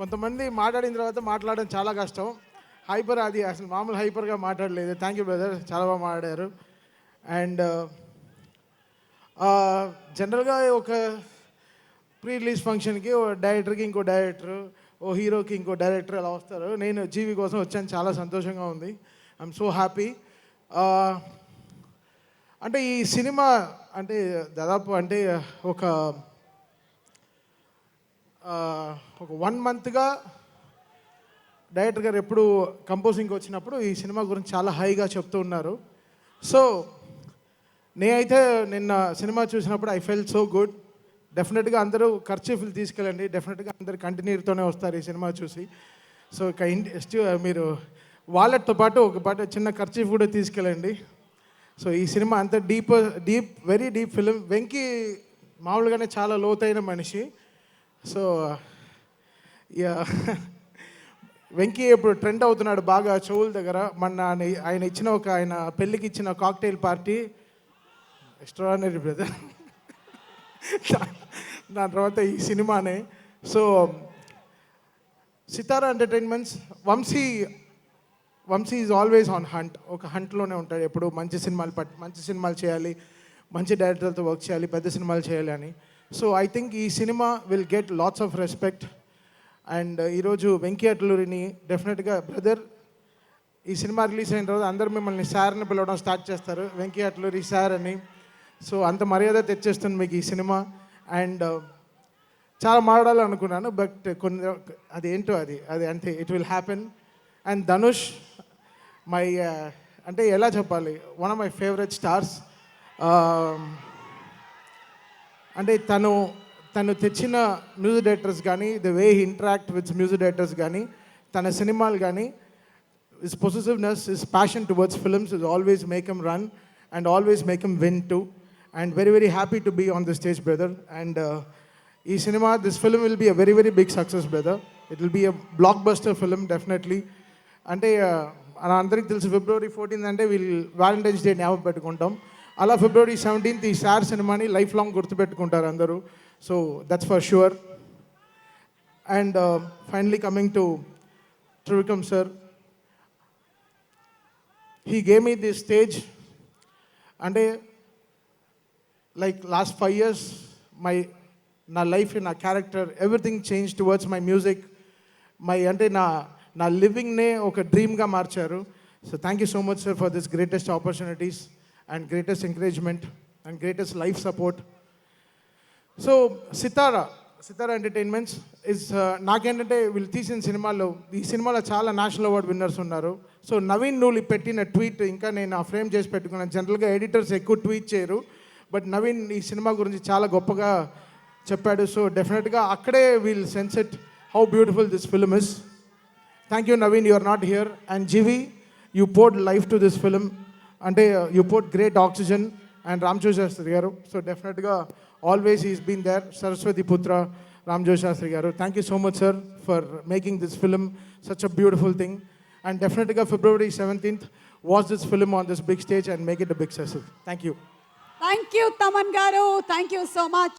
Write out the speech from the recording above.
కొంతమంది మాట్లాడిన తర్వాత మాట్లాడడం చాలా కష్టం. హైపర్ అది అసలు మామూలు హైపర్గా మాట్లాడలేదు. థ్యాంక్ యూ బ్రదర్, చాలా బాగా మాట్లాడారు. అండ్ జనరల్గా ఒక ప్రీ రిలీజ్ ఫంక్షన్కి ఓ డైరెక్టర్కి ఇంకో డైరెక్టర్, ఓ హీరోకి ఇంకో డైరెక్టర్ అలా వస్తారు. నేను జీవి కోసం వచ్చాను, చాలా సంతోషంగా ఉంది. I'm so happy. అంటే ఈ సినిమా అంటే దాదాపు అంటే ఒక 1 మంత్గా డైరెక్టర్ గారు ఎప్పుడు కంపోజింగ్కి వచ్చినప్పుడు ఈ సినిమా గురించి చాలా హైగా చెప్తూ ఉన్నారు. సో నేనైతే నిన్న సినిమా చూసినప్పుడు ఐ ఫెల్ సో గుడ్. డెఫినెట్గా అందరూ ఖర్చీఫ్లు తీసుకెళ్ళండి, డెఫినెట్గా అందరు కంటిన్యూతోనే వస్తారు ఈ సినిమా చూసి. సో మీరు వాలెట్తో పాటు ఒక పాటు చిన్న ఖర్చీఫ్ కూడా తీసుకెళ్ళండి. సో ఈ సినిమా అంత వెరీ డీప్ ఫిలిం. వెంకీ మామూలుగానే చాలా లోతైన మనిషి. సో వెంకీ ఇప్పుడు ట్రెండ్ అవుతున్నాడు బాగా చెవుల దగ్గర. ఆయన ఇచ్చిన ఆయన పెళ్ళికి ఇచ్చిన కాక్టైల్ పార్టీ ఎక్స్ట్రాడినరీ బ్రదర్. దాని తర్వాత ఈ సినిమానే. So Sithara entertainments, Vamsi is always on hunt. ఒక హంట్లోనే ఉంటాడు ఎప్పుడు. మంచి సినిమాలు చేయాలి, మంచి డైరెక్టర్తో వర్క్ చేయాలి, పెద్ద సినిమాలు చేయాలి అని. సో ఐ థింక్ ఈ cinema will get lots of respect. And ఈరోజు వెంకీ అట్లూరిని డెఫినెట్గా బ్రదర్, ఈ సినిమా రిలీజ్ అయిన తర్వాత అందరూ మిమ్మల్ని సార్ని పిలవడం స్టార్ట్ చేస్తారు, వెంకీ అట్లూరి సార్ అని. సో అంత మర్యాద తెచ్చేస్తుంది మీకు ఈ సినిమా. అండ్ చాలా మాట్లాడాలనుకున్నాను, బట్ అదేంటో అది అంటే it will happen. And Dhanush అంటే ఎలా చెప్పాలి, one of my favourite stars. అంటే తను తెచ్చిన మ్యూజిక్ డైరెక్టర్స్ కానీ, the way he interact with music directors కానీ, తన సినిమాలు కానీ, his possessiveness, his passion towards films is always make him run and always make him win to. And very, very happy to be on the stage, brother. And this film will be a very, very big success, brother. It will be a blockbuster film, definitely. And అందరికి తెలుసు February 14th అంటే Valentine's Day జ్ఞాపకం పెట్టుకుంటాం. అలా February 17th ఈ sir సినిమాని life long గుర్తుపెట్టుకుంటారు అందరూ. So that's for sure. And finally coming to Trivikram sir, he gave me this stage. అంటే like last 5 years నా లైఫ్, నా character, everything change towards my music. అంటే నా లివింగ్నే ఒక డ్రీమ్గా మార్చారు. So thank you so much sir for this greatest opportunities and greatest encouragement and greatest life support. So Sithara entertainments నాకేంటంటే వీళ్ళు తీసిన ఈ సినిమాలో చాలా నేషనల్ అవార్డ్ విన్నర్స్ ఉన్నారు. సో నవీన్ నూలి పెట్టిన ట్వీట్ ఇంకా నేను ఆ ఫ్రేమ్ చేసి పెట్టుకున్నాను. జనరల్గా ఎడిటర్స్ ఎక్కువ ట్వీట్ చేయరు, బట్ నవీన్ ఈ సినిమా గురించి చాలా గొప్పగా చెప్పాడు. సో డెఫినెట్గా అక్కడే we'll sense it how beautiful this film is. Thank you Naveen, you are not here. And GV, you poured life to this film. అంటే you poured great oxygen. And Ramajogi Sastry garu, so డెఫినెట్గా always is been there. Saraswati Putra Ramajogi Sastry garu, thank you so much sir for making this film such a beautiful thing. And డెఫినెట్గా February 17th watch this film on this big stage and make it a big success. Thank you. Thank you, Taman Garu. Thank you so much.